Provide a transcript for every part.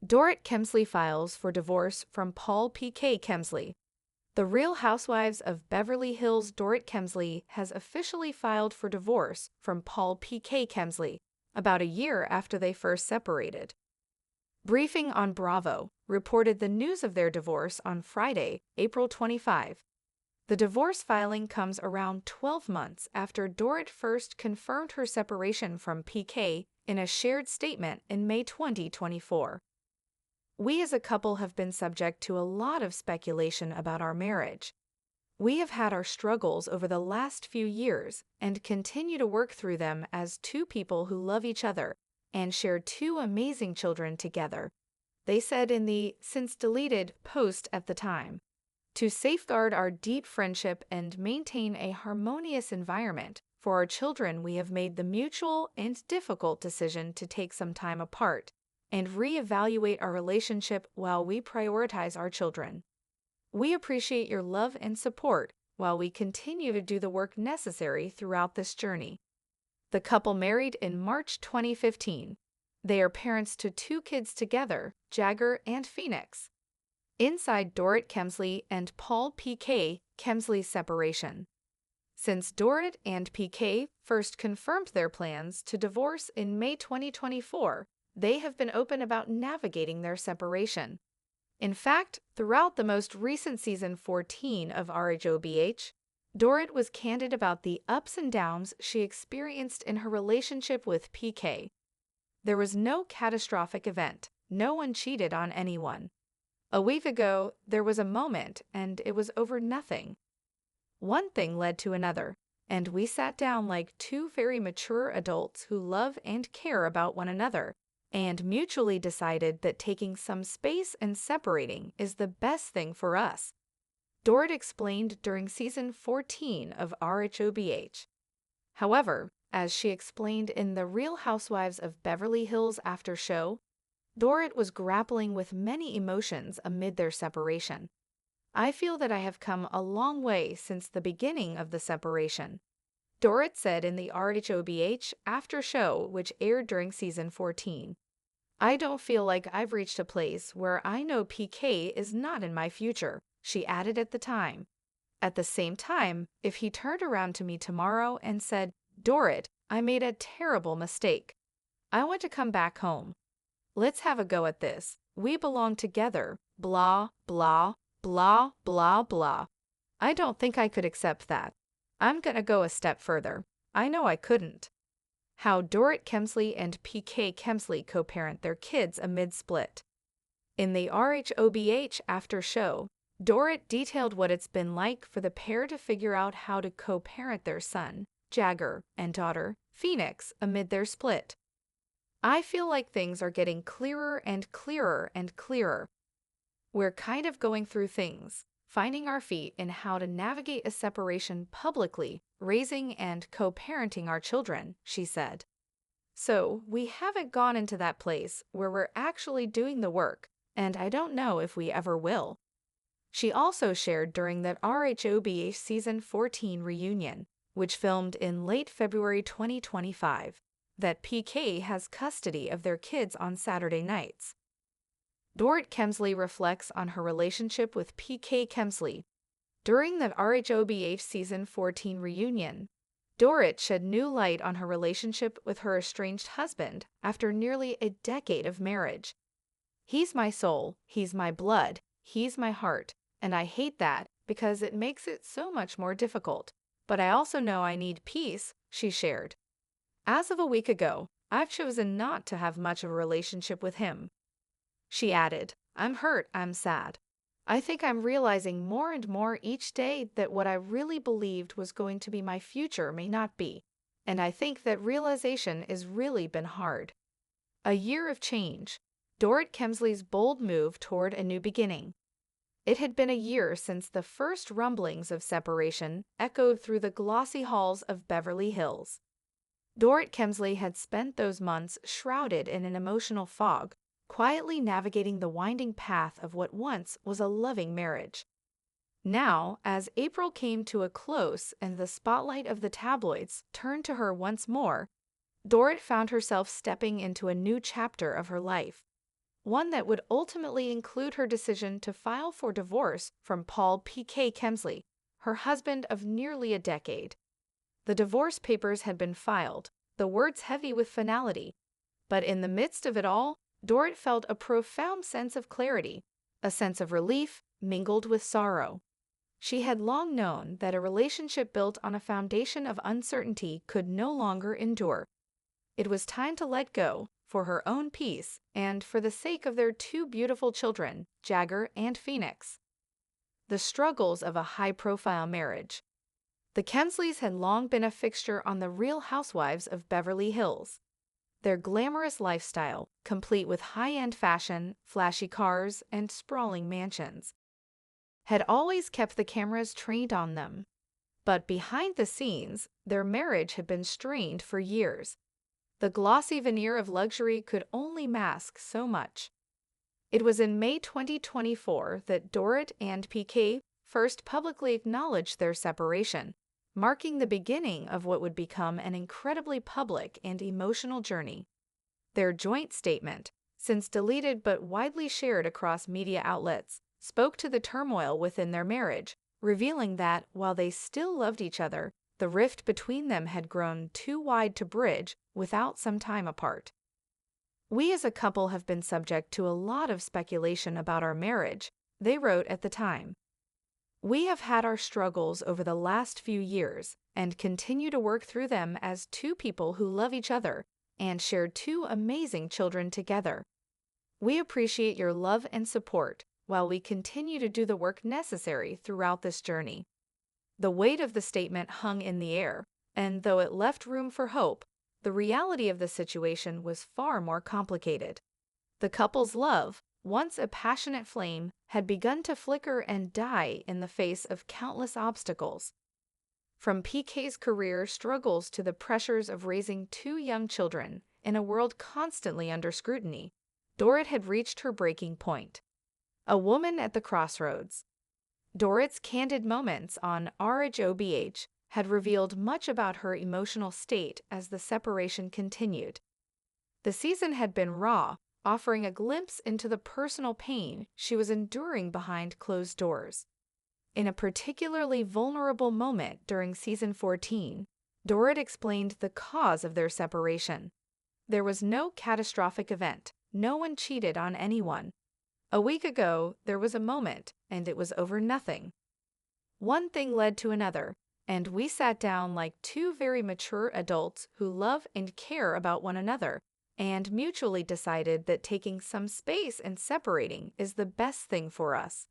Dorit Kemsley files for divorce from Paul P.K. Kemsley. The Real Housewives of Beverly Hills' Dorit Kemsley has officially filed for divorce from Paul P.K. Kemsley about a year after they first separated. Briefing on Bravo reported the news of their divorce on Friday, April 25. The divorce filing comes around 12 months after Dorit first confirmed her separation from PK in a shared statement in May 2024. We as a couple have been subject to a lot of speculation about our marriage. We have had our struggles over the last few years and continue to work through them as two people who love each other and share two amazing children together, they said in the since-deleted post at the time. To safeguard our deep friendship and maintain a harmonious environment for our children, we have made the mutual and difficult decision to take some time apart and reevaluate our relationship while we prioritize our children. We appreciate your love and support while we continue to do the work necessary throughout this journey. The couple married in March 2015. They are parents to two kids together, Jagger and Phoenix. Inside Dorit Kemsley and Paul P.K. Kemsley's separation. Since Dorit and P.K. first confirmed their plans to divorce in May 2024, they have been open about navigating their separation. In fact, throughout the most recent season 14 of rhobh, Dorit was candid about the ups and downs she experienced in her relationship with PK. There was no catastrophic event. No one cheated on anyone. A week ago, there was a moment, and it was over nothing. One thing led to another, and we sat down like two very mature adults who love and care about one another, and mutually decided that taking some space and separating is the best thing for us, Dorit explained during season 14 of rhobh. However, as she explained in The Real Housewives of Beverly Hills after show, Dorit was grappling with many emotions amid their separation. I feel that I have come a long way since the beginning of the separation, Dorit said in the rhobh after show, which aired during season 14. I don't feel like I've reached a place where I know PK is not in my future, she added at the time. At the same time, if he turned around to me tomorrow and said, Dorit, I made a terrible mistake. I want to come back home. Let's have a go at this. We belong together, blah, blah, blah, blah, blah. I don't think I could accept that. I'm gonna go a step further. I know I couldn't. How Dorit Kemsley and PK Kemsley co-parent their kids amid split. In the rhobh after show, Dorit detailed what it's been like for the pair to figure out how to co-parent their son, Jagger, and daughter, Phoenix, amid their split. I feel like things are getting clearer and clearer and clearer. We're kind of going through things, finding our feet in how to navigate a separation publicly, raising and co-parenting our children, she said. So, we haven't gone into that place where we're actually doing the work, and I don't know if we ever will. She also shared during the rhobh season 14 reunion, which filmed in late February 2025, that PK has custody of their kids on Saturday nights. Dorit Kemsley reflects on her relationship with PK Kemsley. During the rhobh season 14 reunion, Dorit shed new light on her relationship with her estranged husband after nearly a decade of marriage. He's my soul, he's my blood, he's my heart, and I hate that because it makes it so much more difficult. But I also know I need peace, she shared. As of a week ago, I've chosen not to have much of a relationship with him. She added, I'm hurt, I'm sad. I think I'm realizing more and more each day that what I really believed was going to be my future may not be, and I think that realization has really been hard. A year of change. Dorit Kemsley's bold move toward a new beginning. It had been a year since the first rumblings of separation echoed through the glossy halls of Beverly Hills. Dorit Kemsley had spent those months shrouded in an emotional fog, quietly navigating the winding path of what once was a loving marriage. Now, as April came to a close and the spotlight of the tabloids turned to her once more, Dorit found herself stepping into a new chapter of her life. one that would ultimately include her decision to file for divorce from Paul P.K. Kemsley, her husband of nearly a decade. The divorce papers had been filed, the words heavy with finality. But in the midst of it all, Dorit felt a profound sense of clarity, a sense of relief mingled with sorrow. She had long known that a relationship built on a foundation of uncertainty could no longer endure. It was time to let go, for her own peace and for the sake of their two beautiful children, Jagger and Phoenix. The struggles of a high-profile marriage. The Kemsleys had long been a fixture on the Real Housewives of Beverly Hills. Their glamorous lifestyle, complete with high-end fashion, flashy cars, and sprawling mansions, had always kept the cameras trained on them. But behind the scenes, their marriage had been strained for years. The glossy veneer of luxury could only mask so much. It was in May 2024 that Dorit and PK first publicly acknowledged their separation, marking the beginning of what would become an incredibly public and emotional journey. Their joint statement, since deleted but widely shared across media outlets, spoke to the turmoil within their marriage, revealing that, while they still loved each other, the rift between them had grown too wide to bridge without some time apart. "We as a couple have been subject to a lot of speculation about our marriage," they wrote at the time. "We have had our struggles over the last few years and continue to work through them as two people who love each other and share two amazing children together. We appreciate your love and support while we continue to do the work necessary throughout this journey." The weight of the statement hung in the air, and though it left room for hope, the reality of the situation was far more complicated. The couple's love, once a passionate flame, had begun to flicker and die in the face of countless obstacles. From PK's career struggles to the pressures of raising two young children in a world constantly under scrutiny, Dorit had reached her breaking point. A woman at the crossroads. Dorit's candid moments on rhobh had revealed much about her emotional state as the separation continued. The season had been raw, offering a glimpse into the personal pain she was enduring behind closed doors. In a particularly vulnerable moment during season 14, Dorit explained the cause of their separation. There was no catastrophic event. No one cheated on anyone. A week ago, there was a moment, and it was over nothing. One thing led to another, and we sat down like two very mature adults who love and care about one another, and mutually decided that taking some space and separating is the best thing for us.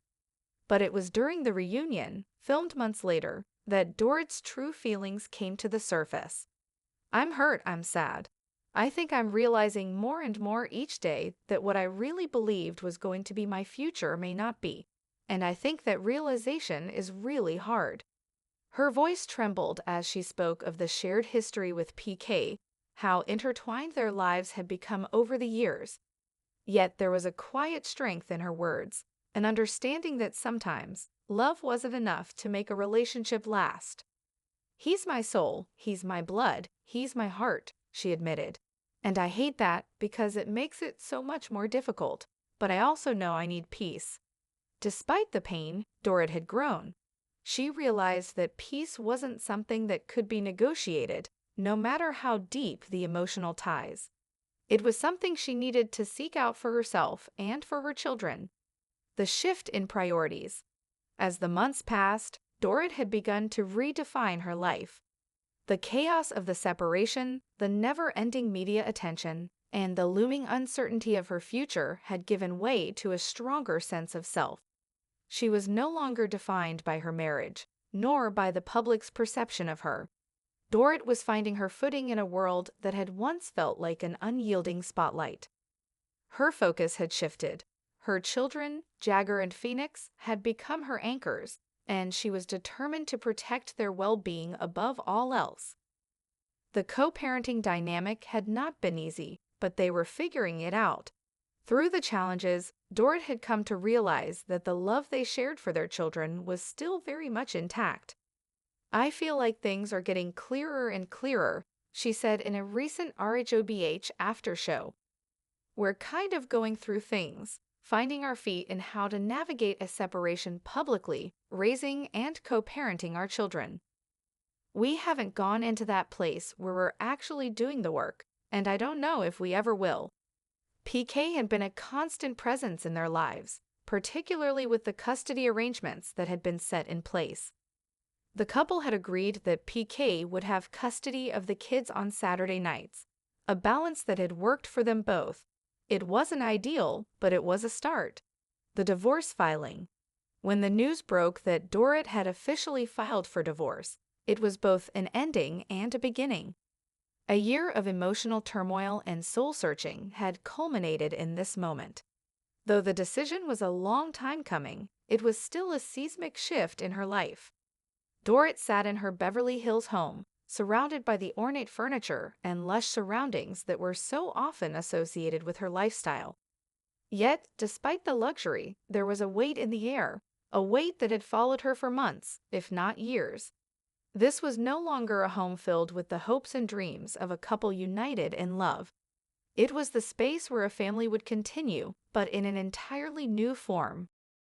But it was during the reunion, filmed months later, that Dorit's true feelings came to the surface. "I'm hurt, I'm sad. I think I'm realizing more and more each day that what I really believed was going to be my future may not be, and I think that realization is really hard." Her voice trembled as she spoke of the shared history with PK, how intertwined their lives had become over the years. Yet there was a quiet strength in her words, an understanding that sometimes love wasn't enough to make a relationship last. "He's my soul, he's my blood, he's my heart," she admitted. "And I hate that because it makes it so much more difficult, but I also know I need peace." Despite the pain, Dorit had grown. She realized that peace wasn't something that could be negotiated, no matter how deep the emotional ties. It was something she needed to seek out for herself and for her children. The shift in priorities. As the months passed, Dorit had begun to redefine her life. The chaos of the separation, the never-ending media attention, and the looming uncertainty of her future had given way to a stronger sense of self. She was no longer defined by her marriage, nor by the public's perception of her. Dorit was finding her footing in a world that had once felt like an unyielding spotlight. Her focus had shifted. Her children, Jagger and Phoenix, had become her anchors, and she was determined to protect their well-being above all else. The co-parenting dynamic had not been easy, but they were figuring it out. Through the challenges, Dorit had come to realize that the love they shared for their children was still very much intact. "I feel like things are getting clearer and clearer," she said in a recent rhobh after show. We're kind of going through things, finding our feet in how to navigate a separation publicly, raising and co-parenting our children. We haven't gone into that place where we're actually doing the work, and I don't know if we ever will. PK had been a constant presence in their lives, particularly with the custody arrangements that had been set in place. The couple had agreed that PK would have custody of the kids on Saturday nights, a balance that had worked for them both. It wasn't ideal, but it was a start. The divorce filing. When the news broke that Dorit had officially filed for divorce, it was both an ending and a beginning. A year of emotional turmoil and soul-searching had culminated in this moment. Though the decision was a long time coming, it was still a seismic shift in her life. Dorit sat in her Beverly Hills home, surrounded by the ornate furniture and lush surroundings that were so often associated with her lifestyle. Yet, despite the luxury, there was a weight in the air, a weight that had followed her for months, if not years. This was no longer a home filled with the hopes and dreams of a couple united in love. It was the space where a family would continue, but in an entirely new form.